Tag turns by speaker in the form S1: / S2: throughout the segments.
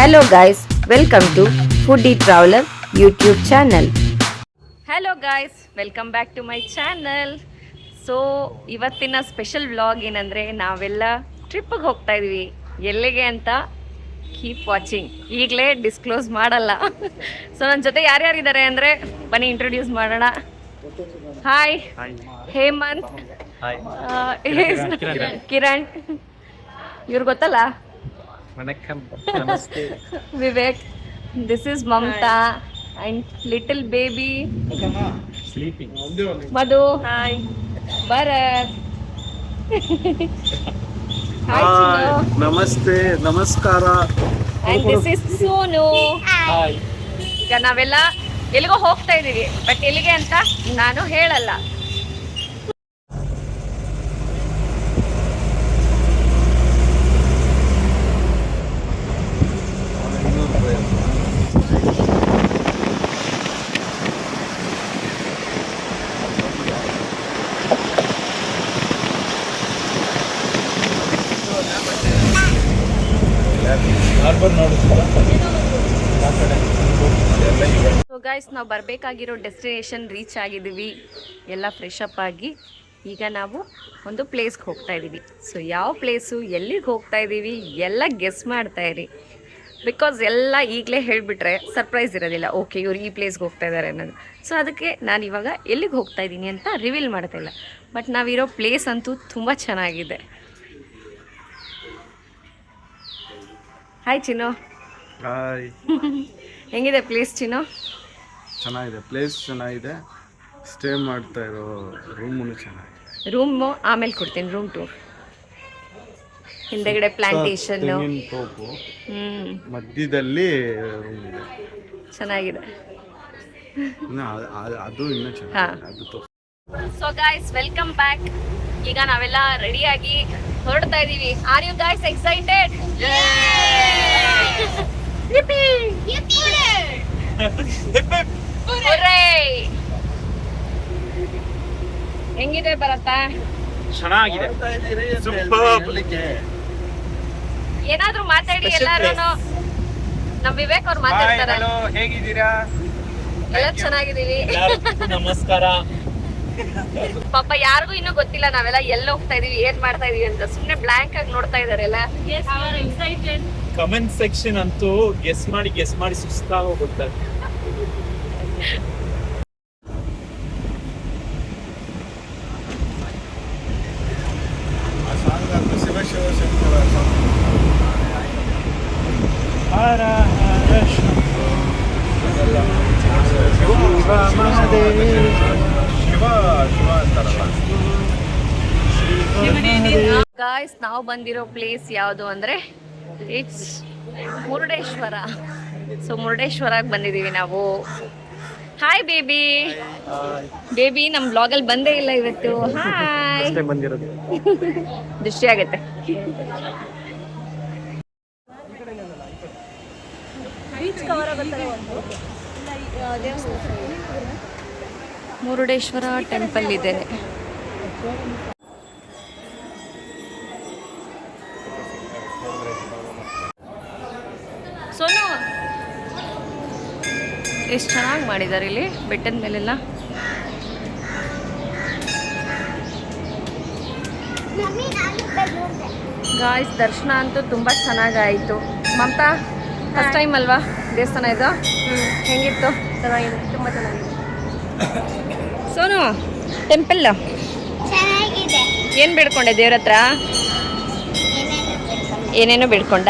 S1: Hello guys, welcome to Foodie Traveler YouTube channel.
S2: ಹಲೋ guys, welcome back to my channel. So ಇವತ್ತಿನ special vlog ಏನಂದರೆ ನಾವೆಲ್ಲ ಟ್ರಿಪ್ಪಿಗೆ ಹೋಗ್ತಾ ಇದ್ವಿ. ಎಲ್ಲಿಗೆ ಅಂತ ಕೀಪ್ ವಾಚಿಂಗ್. ಈಗಲೇ ಡಿಸ್ಕ್ಲೋಸ್ ಮಾಡಲ್ಲ. ಸೊ ನನ್ನ ಜೊತೆ ಯಾರ್ಯಾರಿದ್ದಾರೆ ಅಂದರೆ ಬನ್ನಿ ಇಂಟ್ರೊಡ್ಯೂಸ್ ಮಾಡೋಣ. ಹಾಯ್ ಹೇಮಂತ್, ಕಿರಣ್, ಇವ್ರು ಗೊತ್ತಲ್ಲ, Vivek, this is Mamata and little baby sleeping, Madhu, hi, Bharat, hi Chino,
S3: ನಮಸ್ತೆ, ನಮಸ್ಕಾರ,
S2: and this is Sonu, hi. ಈಗ ನಾವೆಲ್ಲ ಎಲ್ಲಿಗೋ ಹೋಗ್ತಾ ಇದೀವಿ, ಬಟ್ ಎಲ್ಲಿಗೆ ಅಂತ ನಾನು ಹೇಳಲ್ಲ. ಸೊ ಗೈಸ್, ನಾವು ಬರಬೇಕಾಗಿರೋ ಡೆಸ್ಟಿನೇಷನ್ ರೀಚ್ ಆಗಿದ್ದೀವಿ. ಎಲ್ಲ ಫ್ರೆಶ್ ಅಪ್ ಆಗಿ ಈಗ ನಾವು ಒಂದು ಪ್ಲೇಸ್ಗೆ ಹೋಗ್ತಾ ಇದ್ದೀವಿ. ಸೊ ಯಾವ ಪ್ಲೇಸು, ಎಲ್ಲಿಗೆ ಹೋಗ್ತಾ ಇದ್ದೀವಿ ಎಲ್ಲ ಗೆಸ್ ಮಾಡ್ತಾ ಇರಿ. ಬಿಕಾಸ್ ಎಲ್ಲ ಈಗಲೇ ಹೇಳಿಬಿಟ್ರೆ ಸರ್ಪ್ರೈಸ್ ಇರೋದಿಲ್ಲ. ಓಕೆ, ಇವ್ರು ಈ ಪ್ಲೇಸ್ಗೆ ಹೋಗ್ತಾ ಇದ್ದಾರೆ ಅನ್ನೋದು. ಸೊ ಅದಕ್ಕೆ ನಾನು ಇವಾಗ ಎಲ್ಲಿಗೆ ಹೋಗ್ತಾ ಇದ್ದೀನಿ ಅಂತ ರಿವೀಲ್ ಮಾಡ್ತಾ ಇಲ್ಲ. ಬಟ್ ನಾವಿರೋ ಪ್ಲೇಸ್ ಅಂತೂ ತುಂಬ ಚೆನ್ನಾಗಿದೆ. ಹಾಯ್ ಚಿನ್ನು.
S3: ಹಾಯ್.
S2: ಹೆಂಗಿದೆ ಪ್ಲೇಸ್ ಚಿನ್ನು?
S3: ಚೆನ್ನಾಗಿದೆ, ಪ್ಲೇಸ್ ಚೆನ್ನಾಗಿದೆ. ಸ್ಟೇ ಮಾಡ್ತಾ ಇರೋ ರೂಮು ಚೆನ್ನಾಗಿದೆ.
S2: ರೂಮು ಆಮೇಲೆ ಕೊಡ್ತೀನಿ, ರೂಮ್ ಟೂರ್. ಹಿಂದೆಗಡೆ ಪ್ಲಾಂಟೇಶನ್,
S3: ತೋಪು, ಮಧ್ಯದಲ್ಲಿ ರೂಮ್ ಇದೆ,
S2: ಚೆನ್ನಾಗಿದೆ.
S3: ಅದು ಇನ್ನೂ ಚೆನ್ನಾಗಿದೆ.
S2: So guys, welcome back. ಈಗ ನಾವೆಲ್ಲ ರೆಡಿಯಾಗಿ ಹೊರಡ್ತಾ ಇದೀವಿ. Are you guys excited? ಹೆಂಗಿದೆ ಬರತ್ತಾ?
S3: ಚೆನ್ನಾಗಿದೆ,
S2: ಏನಾದ್ರೂ ಮಾತಾಡಿ ಎಲ್ಲಾರು. ನಮ್ ವಿವೇಕ್ ಅವ್ರು ಮಾತಾಡ್ತಾರೆ.
S3: ಹೇಗಿದ್ದೀರಾ?
S2: ಎಲ್ಲ ಚೆನ್ನಾಗಿದೀವಿ.
S4: ನಮಸ್ಕಾರ.
S2: ಪಾಪ ಯಾರಿಗೂ ಇನ್ನೂ ಗೊತ್ತಿಲ್ಲ ನಾವೆಲ್ಲ ಎಲ್ಲಿ ಹೋಗ್ತಾ ಇದೀವಿ, ಏನ್ ಮಾಡ್ತಾ ಇದೀವಿ ಅಂತ. ಸುಮ್ನೆ ಬ್ಲಾಂಕ್ ಆಗಿ ನೋಡ್ತಾ ಇದಾರೆಲ್ಲ.
S4: ಕಮೆಂಟ್ ಸೆಕ್ಷನ್ ಅಂತೂ ಗೆಸ್ ಮಾಡಿ ಸುಸ್ತಾಗ ಹೋಗುತ್ತೆ.
S2: ಗಾಯ್ಸ್, ನಾವು ಬಂದಿರೋ ಪ್ಲೇಸ್ ಯಾವುದು ಅಂದ್ರೆ ಇಟ್ಸ್ ಮುರುಡೇಶ್ವರ. ಸೊ ಮುರುಡೇಶ್ವರಕ್ಕೆ ಬಂದಿದ್ದೀವಿ ನಾವು. Hi baby. ಬೇಬಿ ನಮ್ಮ ಬ್ಲಾಗಲ್ಲಿ ಬಂದೇ ಇಲ್ಲ ಇವತ್ತು. ಹಾಯ್. ದೃಷ್ಟಿ ಆಗತ್ತೆ. ಮುರುಡೇಶ್ವರ ಟೆಂಪಲ್ ಇದೆ. ಸೋನು, ಎಷ್ಟು ಚೆನ್ನಾಗಿ ಮಾಡಿದ್ದಾರೆ ಇಲ್ಲಿ ಬೆಟ್ಟದ ಮೇಲೆಲ್ಲ. ಗಾಯ್ಸ್, ದರ್ಶನ ಅಂತೂ ತುಂಬ ಚೆನ್ನಾಗಾಯಿತು. ಮಮತಾ, ಫಸ್ಟ್ ಟೈಮ್ ಅಲ್ವಾ ದೇವಸ್ಥಾನ ಇದು? ಹೆಂಗಿತ್ತು? ಚೆನ್ನಾಗಿದೆ, ತುಂಬ ಚೆನ್ನಾಗಿದೆ. ಸೋನು, ಟೆಂಪಲ್
S5: ಚೆನ್ನಾಗಿದೆ.
S2: ಏನು ಬೇಡ್ಕೊಂಡೆ ದೇವ್ರ ಹತ್ರ? ಏನೇನೋ ಬೇಡ್ಕೊಂಡ?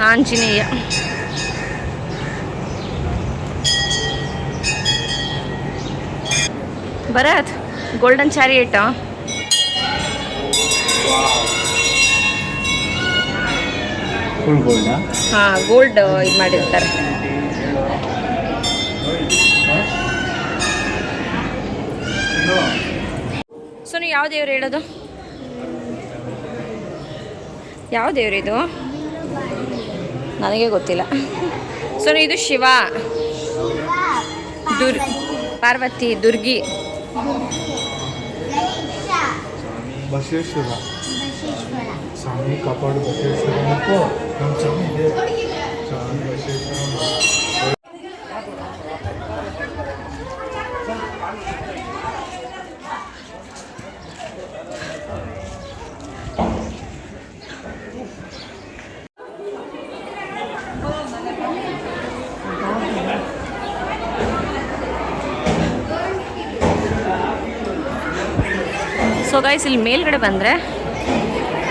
S2: ಆಂಜನೇಯ. Bharat, golden chariot. ಹಾಂ, ಗೋಲ್ಡ್ ಇದು ಮಾಡಿರ್ತಾರೆ. ಸೊ ನೀವು ಯಾವ ದೇವ್ರು ಹೇಳೋದು? ಯಾವ ದೇವರಿದು? ನನಗೆ ಗೊತ್ತಿಲ್ಲ. ಸೊ ಇದು ಶಿವ. ಪಾರ್ವತಿ ದುರ್ಗಿ
S6: ಬಸವೇಶ್ವರ ಸ್ವಾಮಿ ಕಾಪಾಡು ಬಸವೇಶ್ವರ ಮತ್ತು ನಮ್ಮ ಸ್ವಾಮಿ ಇದೆ ಸ್ವಾಮಿ ಬಸವೇಶ್ವರ.
S2: ಸೊ ಗೈಸ್ ಇಲ್ಲಿ ಮೇಲ್ಗಡೆ ಬಂದರೆ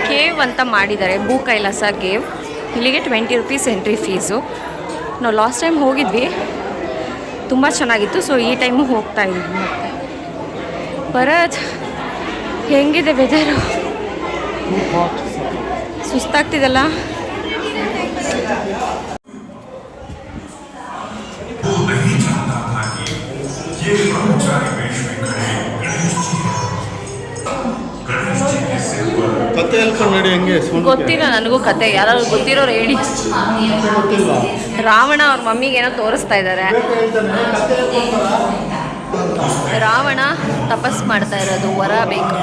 S2: ಕೇವ್ ಅಂತ ಮಾಡಿದ್ದಾರೆ, ಭೂ ಕೈಲಾಸ ಕೇವ್. ಇಲ್ಲಿಗೆ 20 ರೂಪೀಸ್ ಎಂಟ್ರಿ ಫೀಸು. ನಾವು ಲಾಸ್ಟ್ ಟೈಮ್ ಹೋಗಿದ್ವಿ, ತುಂಬ ಚೆನ್ನಾಗಿತ್ತು. ಸೊ ಈ ಟೈಮು ಹೋಗ್ತಾ ಇದ್ವಿ. ಮತ್ತೆ ಬರತ್ ಹೆಂಗಿದೆ ವೆದರು, ಸುಸ್ತಾಗ್ತಿದಲ್ಲ.
S6: ಕತೆ ಹೇಳ್ಕೊಂಡು ನೋಡಿ ಹೆಂಗೆ
S2: ಗೊತ್ತಿಲ್ಲ ನನಗೂ ಕತೆ, ಯಾರಾದ್ರು ಗೊತ್ತಿರೋರು ಹೇಳಿ. ರಾವಣ ಅವ್ರ ಮಮ್ಮಿಗೆ ಏನೋ ತೋರಿಸ್ತಾ ಇದ್ದಾರೆ. ರಾವಣ ತಪಸ್ ಮಾಡ್ತಾ ಇರೋದು, ವರ ಬೇಕು.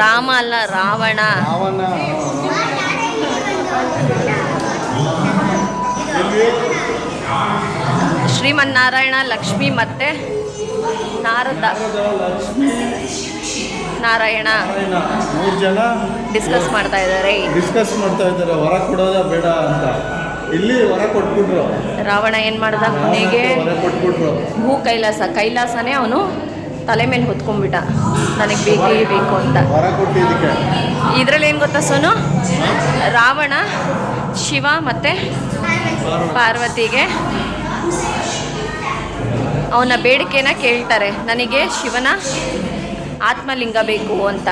S2: ರಾಮ ಅಲ್ಲ, ರಾವಣ. ಶ್ರೀಮನ್ನಾರಾಯಣ, ಲಕ್ಷ್ಮಿ ಮತ್ತೆ ನಾರದ ನಾರಾಯಣ
S6: 3 ಜನ
S2: ಡಿಸ್ಕಸ್ ಮಾಡ್ತಾ ಇದ್ದಾರೆ.
S6: ವರ ಕೊಡೋದ ಬೇಡ ಅಂತ. ಇಲ್ಲಿ ವರ ಕೊಟ್ಬಿಟ್ರು.
S2: ರಾವಣ ಏನ್ ಮಾಡ್ದ, ಕೊನೆಗೆ
S6: ವರ ಕೊಟ್ಬಿಟ್ರು.
S2: ಭೂ ಕೈಲಾಸನೇ ಅವನು ತಲೆ ಮೇಲೆ ಹೊತ್ಕೊಂಡ್ಬಿಟ್ಟ, ನನಗೆ ಬೇಕೇ ಬೇಕು ಅಂತ.
S6: ವರ ಕೊಟ್ಟಿದ್ದಕ್ಕೆ
S2: ಇದ್ರಲ್ಲಿ ಏನು ಗೊತ್ತಾ ಸೋನು, ರಾವಣ ಶಿವ ಮತ್ತೆ ಪಾರ್ವತಿಗೆ ಅವನ ಬೇಡಿಕೆನ ಕೇಳ್ತಾರೆ, ನನಗೆ ಶಿವನ ಆತ್ಮಲಿಂಗ ಬೇಕು ಅಂತ.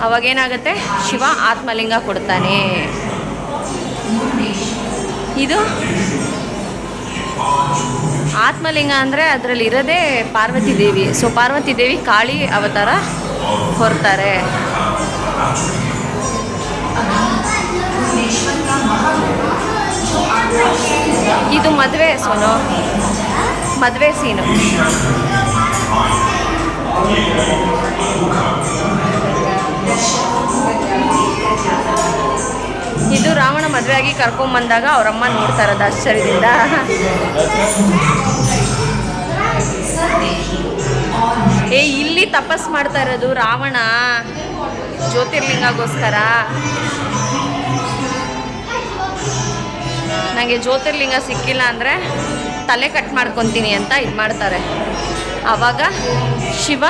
S2: ಅವಾಗೇನಾಗುತ್ತೆ, ಶಿವ ಆತ್ಮಲಿಂಗ ಕೊಡ್ತಾನೆ. ಇದು ಆತ್ಮಲಿಂಗ ಅಂದರೆ ಅದರಲ್ಲಿ ಇರೋದೇ ಪಾರ್ವತಿ ದೇವಿ. ಸೊ ಪಾರ್ವತಿ ದೇವಿ ಕಾಳಿ ಅವತಾರ ಹೊರ್ತಾರೆ. ಇದು ಮದುವೆ ಸೋನು, ಮದುವೆ ಸೀನು. ಇದು ರಾವಣ ಮದುವೆ ಆಗಿ ಕರ್ಕೊಂಬಂದಾಗ ಅವರಮ್ಮ ನೋಡ್ತಾ ಇರೋದು ಆಶ್ಚರ್ಯದಿಂದ. ಇಲ್ಲಿ ತಪಸ್ ಮಾಡ್ತಾ ಇರೋದು ರಾವಣ ಜ್ಯೋತಿರ್ಲಿಂಗಗೋಸ್ಕರ. ನನಗೆ ಜ್ಯೋತಿರ್ಲಿಂಗ ಸಿಕ್ಕಿಲ್ಲ ಅಂದರೆ ತಲೆ ಕಟ್ ಮಾಡ್ಕೊತೀನಿ ಅಂತ ಇದು ಮಾಡ್ತಾರೆ. ಆವಾಗ ಶಿವ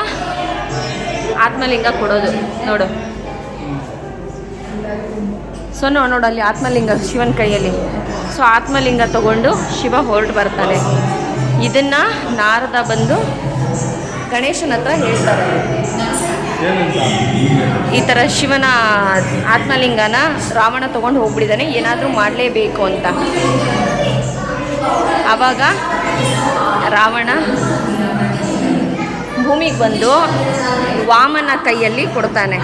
S2: ಆತ್ಮಲಿಂಗ ಕೊಡೋದು ನೋಡು. ಸೊ ನೋಡು ಅಲ್ಲಿ ಆತ್ಮಲಿಂಗ ಶಿವನ ಕೈಯಲ್ಲಿ. ಸೊ ಆತ್ಮಲಿಂಗ ತಗೊಂಡು ಶಿವ ಹೊರಟು ಬರ್ತಾನೆ. ಇದನ್ನು ನಾರದ ಬಂದು ಗಣೇಶನ ಹತ್ರ ಹೇಳ್ತಾರೆ, ಈ ಥರ ಶಿವನ ಆತ್ಮಲಿಂಗನ ರಾವಣ ತೊಗೊಂಡು ಹೋಗ್ಬಿಟ್ಟಿದ್ದಾನೆ, ಏನಾದರೂ ಮಾಡಲೇಬೇಕು ಅಂತ. ಆವಾಗ ರಾವಣ ಭೂಮಿಗೆ ಬಂದು ವಾಮನ ಕೈಯಲ್ಲಿ ಕೊಡ್ತಾನೆ,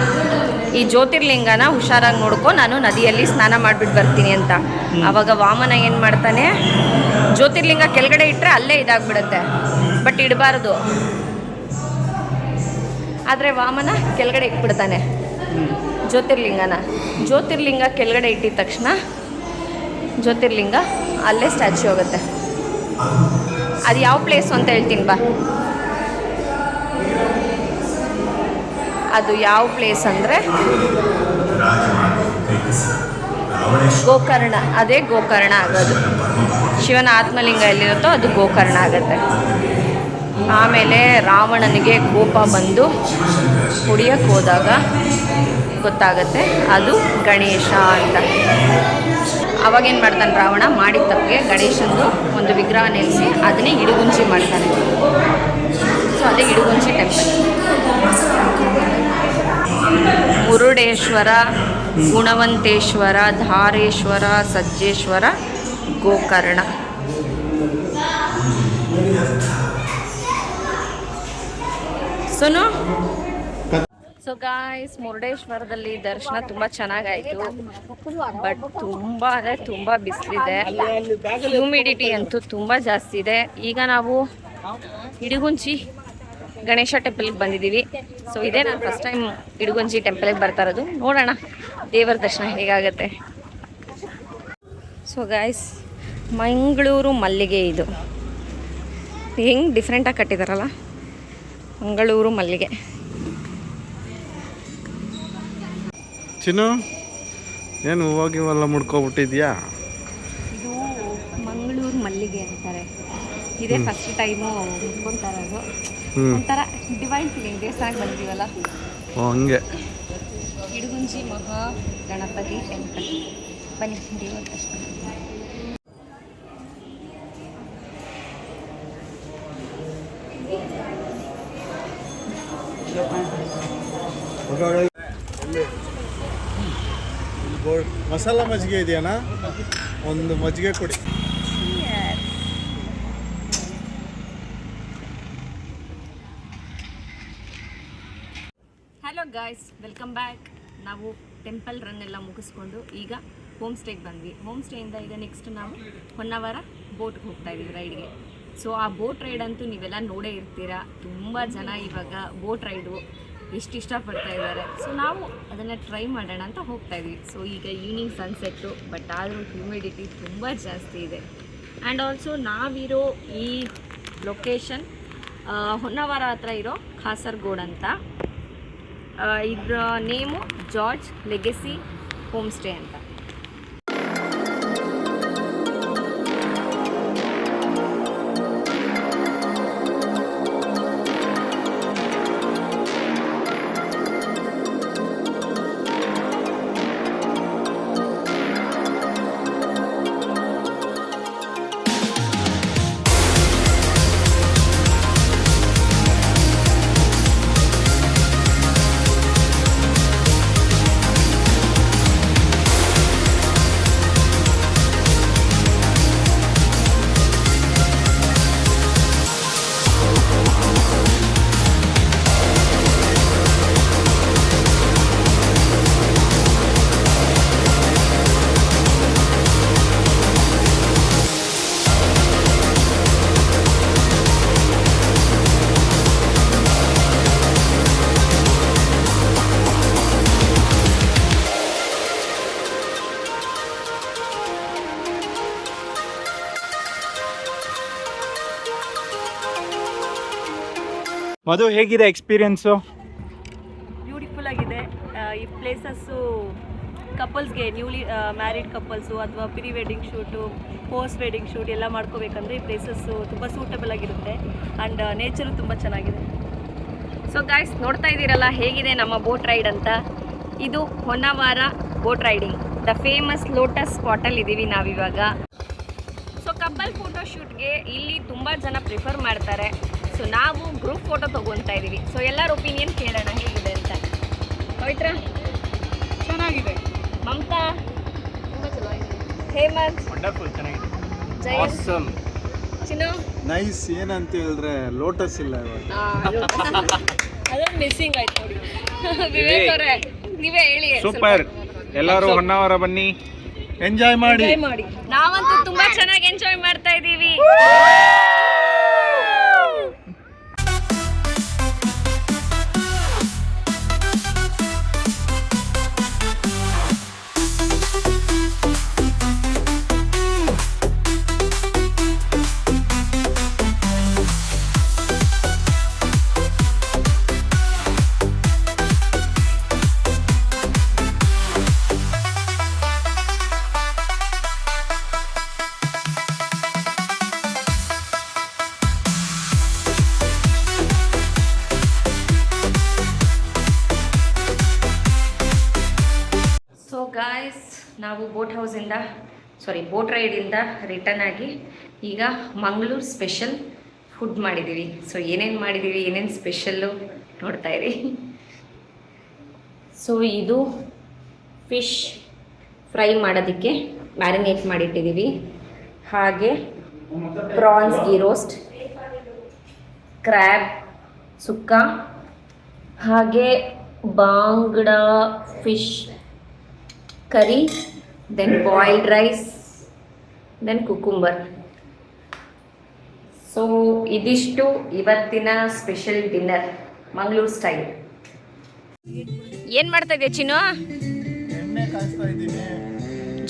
S2: ಈ ಜ್ಯೋತಿರ್ಲಿಂಗನ ಹುಷಾರಾಗಿ ನೋಡ್ಕೊ, ನಾನು ನದಿಯಲ್ಲಿ ಸ್ನಾನ ಮಾಡಿಬಿಟ್ಟು ಬರ್ತೀನಿ ಅಂತ. ಆವಾಗ ವಾಮನ ಏನು ಮಾಡ್ತಾನೆ, ಜ್ಯೋತಿರ್ಲಿಂಗ ಕೆಳಗಡೆ ಇಟ್ಟರೆ ಅಲ್ಲೇ ಇದಾಗ್ಬಿಡುತ್ತೆ, ಬಟ್ ಇಡಬಾರ್ದು. ಆದರೆ ವಾಮನ ಕೆಳಗಡೆ ಇಟ್ಬಿಡ್ತಾನೆ ಜ್ಯೋತಿರ್ಲಿಂಗ ಕೆಳಗಡೆ ಇಟ್ಟಿದ ತಕ್ಷಣ ಜ್ಯೋತಿರ್ಲಿಂಗ ಅಲ್ಲೇ ಸ್ಟ್ಯಾಚ್ಯೂ ಆಗುತ್ತೆ. ಅದು ಯಾವ ಪ್ಲೇಸು ಅಂತ ಹೇಳ್ತೀನಿ ಬಾ. ಅದು ಯಾವ ಪ್ಲೇಸ್ ಅಂದರೆ ಗೋಕರ್ಣ. ಅದೇ ಗೋಕರ್ಣ ಆಗೋದು. ಶಿವನ ಆತ್ಮಲಿಂಗ ಎಲ್ಲಿರುತ್ತೋ ಅದು ಗೋಕರ್ಣ ಆಗುತ್ತೆ. ಆಮೇಲೆ ರಾವಣನಿಗೆ ಕೋಪ ಬಂದು ಕುಡಿಯೋಕ್ಕೆ ಹೋದಾಗ ಗೊತ್ತಾಗತ್ತೆ ಅದು ಗಣೇಶ ಅಂತ. ಅವಾಗೇನು ಮಾಡ್ತಾನೆ ರಾವಣ, ಮಾಡಿದ ತಪ್ಪಿಗೆ ಗಣೇಶಂದು ಒಂದು ವಿಗ್ರಹ ನಿಲ್ಲಿಸಿ ಅದನ್ನೇ ಇಡುಗುಂಜಿ ಮಾಡ್ತಾನೆ. ಸೊ ಅದೇ Idagunji temple. Murudeshwar, Gunavanteshwar, Dhareshwar, Sajjeshwar, Gokarna. So so guys, ಮುರುಡೇಶ್ವರದಲ್ಲಿ ದರ್ಶನ ತುಂಬ ಚೆನ್ನಾಗಾಯಿತು. ಬಟ್ ತುಂಬ ಬಿಸಿಲಿದೆ, ಹ್ಯೂಮಿಡಿಟಿ ಅಂತೂ ತುಂಬ ಜಾಸ್ತಿ ಇದೆ. ಈಗ ನಾವು ಇಡಗುಂಜಿ ಗಣೇಶ ಟೆಂಪಲ್ಗೆ ಬಂದಿದ್ದೀವಿ. ಸೊ ಇದೇ ನಾನು ಫಸ್ಟ್ ಟೈಮ್ ಇಡಗುಂಜಿ ಟೆಂಪಲ್ಗೆ ಬರ್ತಾ ಇರೋದು. ನೋಡೋಣ ದೇವರ ದರ್ಶನ ಹೇಗಾಗತ್ತೆ. ಸೊ ಗಾಯ್ಸ್, ಮಂಗಳೂರು ಮಲ್ಲಿಗೆ ಇದು ಹೆಂಗೆ ಡಿಫ್ರೆಂಟಾಗಿ ಕಟ್ಟಿದಾರಲ್ಲ, ಮಂಗಳೂರು ಮಲ್ಲಿಗೆ.
S6: ಚಿನ್ನು ಏನು ಹೂವಾಗಿವೆಲ್ಲ ಮುಡ್ಕೊಬಿಟ್ಟಿದ್ಯಾ?
S2: ಇದು ಮಂಗಳೂರು ಮಲ್ಲಿಗೆ ಅಂತಾರೆ. ಇದೇ ಫಸ್ಟ್ ಟೈಮು ಮುಟ್ಕೊತಾ ಇರೋದು. ಒಂಥರ ಡಿವೈನ್ ಫೀಲಿಂಗ್, ದೇವಸ್ಥಾನಕ್ಕೆ ಬಂದಿದ್ದೀವಲ್ಲ.
S6: ಓ ಹಂಗೆ.
S2: ಇಡಗುಂಜಿ ಮಹಾ ಗಣಪತಿ ಟೆಂಪಲ್ ಬನ್ನಿ, ದೇವರ ದರ್ಶನ.
S6: ಮಸಾಲ ಮಜ್ಜಿಗೆ ಇದೆಯಾ? ಒಂದು ಮಜ್ಜಿಗೆ ಕೊಡಿ.
S2: Hello guys, welcome back. ನಾವು ಟೆಂಪಲ್ ರನ್ ಎಲ್ಲ ಮುಗಿಸ್ಕೊಂಡು ಈಗ ಹೋಮ್ ಸ್ಟೇಗೆ ಬಂದ್ವಿ. ಹೋಮ್ ಸ್ಟೇಯಿಂದ ಈಗ ನೆಕ್ಸ್ಟ್ ನಾವು ಹೊನ್ನಾವರ ಬೋಟ್ಗೆ ಹೋಗ್ತಾ ಇದ್ದೀವಿ ರೈಡ್ಗೆ. ಸೊ ಆ ಬೋಟ್ ರೈಡ್ ಅಂತೂ ನೀವೆಲ್ಲ ನೋಡೇ ಇರ್ತೀರಾ. ತುಂಬ ಜನ ಇವಾಗ ಬೋಟ್ ರೈಡು ಎಷ್ಟು ಇಷ್ಟಪಡ್ತಾ ಇದ್ದಾರೆ. ಸೊ ನಾವು ಅದನ್ನು ಟ್ರೈ ಮಾಡೋಣ ಅಂತ ಹೋಗ್ತಾ ಇದ್ವಿ. ಸೊ ಈಗ ಈವ್ನಿಂಗ್ ಸನ್ಸೆಟ್ಟು, ಬಟ್ ಆದರೂ ಹ್ಯೂಮಿಡಿಟಿ ತುಂಬ ಜಾಸ್ತಿ ಇದೆ. ಆ್ಯಂಡ್ ಆಲ್ಸೋ ನಾವಿರೋ ಈ ಲೊಕೇಶನ್ ಹೊನ್ನಾವರ ಹತ್ರ ಇರೋ ಕಾಸರಗೋಡು ಅಂತ. ಇದರ name George legacy home stay ಅಂತ.
S4: ಮಧು, ಹೇಗಿದೆ ಎಕ್ಸ್ಪೀರಿಯನ್ಸು?
S7: ಬ್ಯೂಟಿಫುಲ್ ಆಗಿದೆ. ಈ ಪ್ಲೇಸಸ್ಸು ಕಪಲ್ಸ್ಗೆ, ನ್ಯೂಲಿ ಮ್ಯಾರಿಡ್ ಕಪಲ್ಸು ಅಥವಾ pre wedding shoot, post wedding shoot ಎಲ್ಲ ಮಾಡ್ಕೋಬೇಕಂದ್ರೆ ಈ ಪ್ಲೇಸಸ್ಸು ತುಂಬ ಸೂಟಬಲ್ ಆಗಿರುತ್ತೆ. ಆ್ಯಂಡ್ ನೇಚರು ತುಂಬ ಚೆನ್ನಾಗಿದೆ.
S2: ಸೊ ಗಾಯ್ಸ್, ನೋಡ್ತಾ ಇದ್ದೀರಲ್ಲ ಹೇಗಿದೆ ನಮ್ಮ ಬೋಟ್ ರೈಡ್ ಅಂತ. ಇದು Honnavar boat riding, the famous lotus ಸ್ಪಾಟಲ್ಲಿ ಇದ್ದೀವಿ ನಾವಿವಾಗ. ಸೊ ಕಪಲ್ ಫೋಟೋ ಶೂಟ್ಗೆ ಇಲ್ಲಿ ತುಂಬ ಜನ ಪ್ರಿಫರ್ ಮಾಡ್ತಾರೆ. ಸೊ ನಾವು ಗ್ರೂಪ್ ಫೋಟೋ ತೊಗೊತಾ ಇದ್ದೀವಿ. ಸೊ ಎಲ್ಲರ ಒಪಿನಿಯನ್ ಕೇಳೋಣ ಹೇಗಿದೆ ಅಂತ. ಪವಿತ್ರ
S3: ಚೆನ್ನಾಗಿದೆ.
S2: ಮಮತಾ ಹೇಮಂತ್
S4: ವಂಡರ್ಫುಲ್, ಚೆನ್ನಾಗಿದೆ.
S2: ಜಯಂತ್ ಚಿನ್ನು
S6: ನೈಸ್. ಏನಂತ ಹೇಳಿದ್ರೆ ಲೋಟಸ್ ಇಲ್ಲ ಇವಾಗ.
S7: ಅದೊಂದು ಮಿಸ್ಸಿಂಗ್ ಆಯ್ತು ನೋಡಿ.
S2: ವಿವೇಕ್ ಅವರೇ ನೀವೇ ಹೇಳಿ.
S4: ಸೂಪರ್, ಎಲ್ಲರೂ ಹೊನ್ನಾವರ ಬನ್ನಿ,
S6: ಎಂಜಾಯ್ ಮಾಡಿ.
S2: ನಾವಂತೂ ತುಂಬಾ ಚೆನ್ನಾಗಿ ಎಂಜಾಯ್ ಮಾಡ್ತಾ ಇದ್ದೀವಿ. ಗಾಯ್ಸ್, ನಾವು ಬೋಟ್ ರೈಡಿಂದ ರಿಟರ್ನ್ ಆಗಿ ಈಗ ಮಂಗಳೂರು ಸ್ಪೆಷಲ್ ಫುಡ್ ಮಾಡಿದ್ದೀವಿ. ಸೊ ಏನೇನು ಮಾಡಿದ್ದೀವಿ, ಏನೇನು ಸ್ಪೆಷಲ್ಲು ನೋಡ್ತಾ ಇರಿ. ಸೊ ಇದು ಫಿಶ್ ಫ್ರೈ ಮಾಡೋದಕ್ಕೆ ಮ್ಯಾರಿನೇಟ್ ಮಾಡಿಟ್ಟಿದ್ದೀವಿ. ಹಾಗೆ prawns ghee roast, crab sukka, ಹಾಗೆ bangda fish curry, then boiled rice, then cucumber. So ಇದಿಷ್ಟು ಇವತ್ತಿನ ಸ್ಪೆಷಲ್ ಡಿನ್ನರ್ ಮಂಗಳೂರು ಸ್ಟೈಲ್. ಏನು ಮಾಡ್ತಾ ಇದೆಯಾ ಚಿನ್ನು?
S6: ಎಣ್ಣೆ ಕಾಯ್ತಾ ಇದ್ದೀನಿ.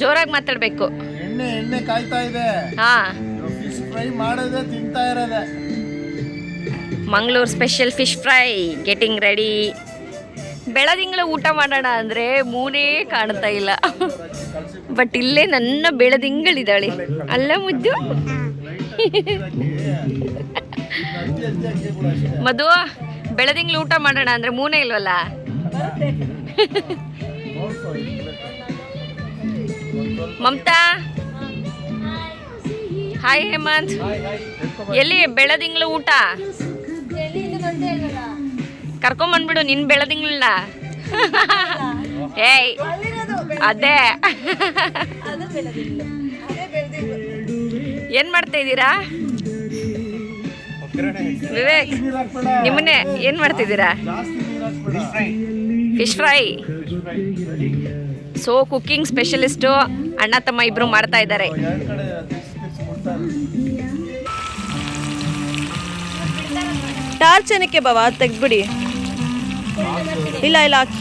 S2: ಜೋರಾಗಿ ಮಾತಾಡಬೇಕು.
S6: ಎಣ್ಣೆ ಕಾಯ್ತಾ ಇದೆ.
S2: ಹಾಂ,
S6: ಫಿಶ್ ಫ್ರೈ ಮಾಡೋದೇ ತಿಂತಾ ಇರೋದೆ.
S2: Mangaluru special fish fry getting ready. ಬೆಳದಿಂಗಳ ಊಟ ಮಾಡೋಣ ಅಂದರೆ ಮೂನೇ ಕಾಣ್ತಾ ಇಲ್ಲ. ಬಟ್ ಇಲ್ಲೇ ನನ್ನ ಬೆಳದಿಂಗಳಿದ್ದಾಳೆ ಅಲ್ಲ ಮುದ್ದು. ಮಧು, ಬೆಳದಿಂಗ್ಳು ಊಟ ಮಾಡೋಣ ಅಂದರೆ ಮೂನೇ ಇಲ್ವಲ್ಲ. ಮಮತಾ, ಹಾಯ್ ಹೇಮಂತ್. ಎಲ್ಲಿ ಬೆಳದಿಂಗ್ಳು ಊಟ? ಕರ್ಕೊಂಬಂದ್ಬಿಡು ನಿನ್ನ ಬೆಳದಿಂಗ್ಳನ್ನ. ಏಯ್ ಅದೇ. ಏನ್ ಮಾಡ್ತಾ ಇದ್ದೀರಾ ವಿವೇಕ್? ನಿಮ್ಮನ್ನೇ ಏನ್ ಮಾಡ್ತಿದ್ದೀರಾ? Fish fry. So cooking specialist ಅಣ್ಣ ತಮ್ಮ ಇಬ್ರು ಮಾಡ್ತಾ ಇದ್ದಾರೆ.
S7: ಟಾರ್ಚ್ ಏನಕ್ಕೆ ಬಾವ ತೆಗ್ದ್ಬಿಡಿ. ಇಲ್ಲ ಹಾಕಿ.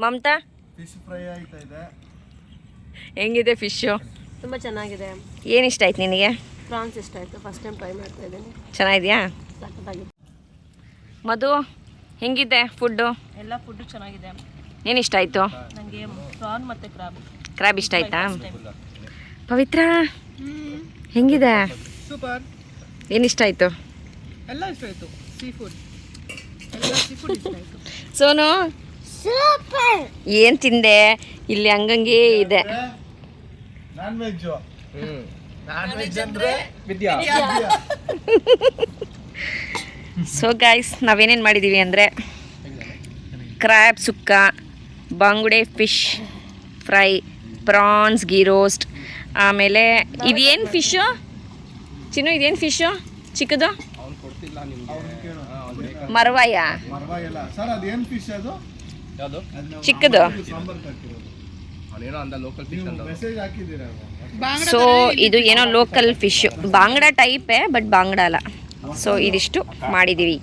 S2: ಮಮತಾ,
S6: ಫಿಶ್ ಫ್ರೈ ಆಯ್ತಾ ಇದೆ.
S2: ಹೆಂಗಿದೆ ಫಿಶ್ಶು?
S7: ತುಂಬ ಚೆನ್ನಾಗಿದೆ.
S2: ಏನು ಇಷ್ಟ ಆಯ್ತು ನಿನಗೆ?
S7: ಪ್ರಾನ್ಸ್ ಇಷ್ಟ ಆಯಿತು. ಫಸ್ಟ್ ಟೈಮ್ ಟ್ರೈ ಮಾಡ್ತಾ ಇದ್ದೀನಿ.
S2: ಚೆನ್ನಾಗಿದೆಯಾ?
S7: ಸಖತ್ತಾಗಿದೆ.
S2: ಮಧು, ಹೆಂಗಿದೆ ಫುಡ್ಡು?
S7: ಎಲ್ಲ ಫುಡ್ಡು ಚೆನ್ನಾಗಿದೆ.
S2: ಏನು ಇಷ್ಟ ಆಯಿತು?
S7: ನನಗೆ ಪ್ರಾನ್ ಮತ್ತು
S2: ಕ್ರಾಬ್ ಇಷ್ಟ ಆಯ್ತಾ? ಪವಿತ್ರ ಹೆಂಗಿದೆ?
S3: ಸೂಪರ್.
S2: ಏನು ಇಷ್ಟ ಆಯಿತು?
S3: ಎಲ್ಲ ಇಷ್ಟ ಆಯಿತು. ಸೀ ಫುಡ್ ಇಷ್ಟ ಆಯಿತು.
S2: ಸೋನು
S5: ಸೂಪರ್.
S2: ಏನು ತಿಂದೆ? ಇಲ್ಲಿ ಹಂಗಂಗೆ ಇದೆ.
S6: Non veg. ನಾನ್ ವೆಜ್ ಅಂದ್ರೆ
S2: ಸೊ ಗೈಸ್, ನಾವೇನೇನು ಮಾಡಿದ್ದೀವಿ ಅಂದರೆ crab sukka, bangude fish fry, prawns ghee roast, ಆಮೇಲೆ ಇದೇನು ಫಿಶ್ಶು ಚಿನ್ನು? ಇದೇನು ಫಿಶ್ಶು ಚಿಕ್ಕದು? ಮರವಾಯ
S6: ಸರ್, ಅದೇನು ಫಿಶ್ ಅದು?
S2: ಚಿಕ್ಕದು.
S6: ಮೆಸೇಜ್ ಹಾಕಿದ್ದೀರಾ?
S2: ಸೊ ಇದು ಏನೋ ಲೋಕಲ್ ಫಿಶ್, ಬಾಂಗ್ಡಾ ಟೈಪೇ ಬಟ್ ಬಾಂಗ್ಡಾ ಅಲ್ಲ. ಸೊ ಇದಿಷ್ಟು ಮಾಡಿದ್ದೀವಿ.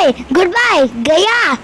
S5: Goodbye. Gaya.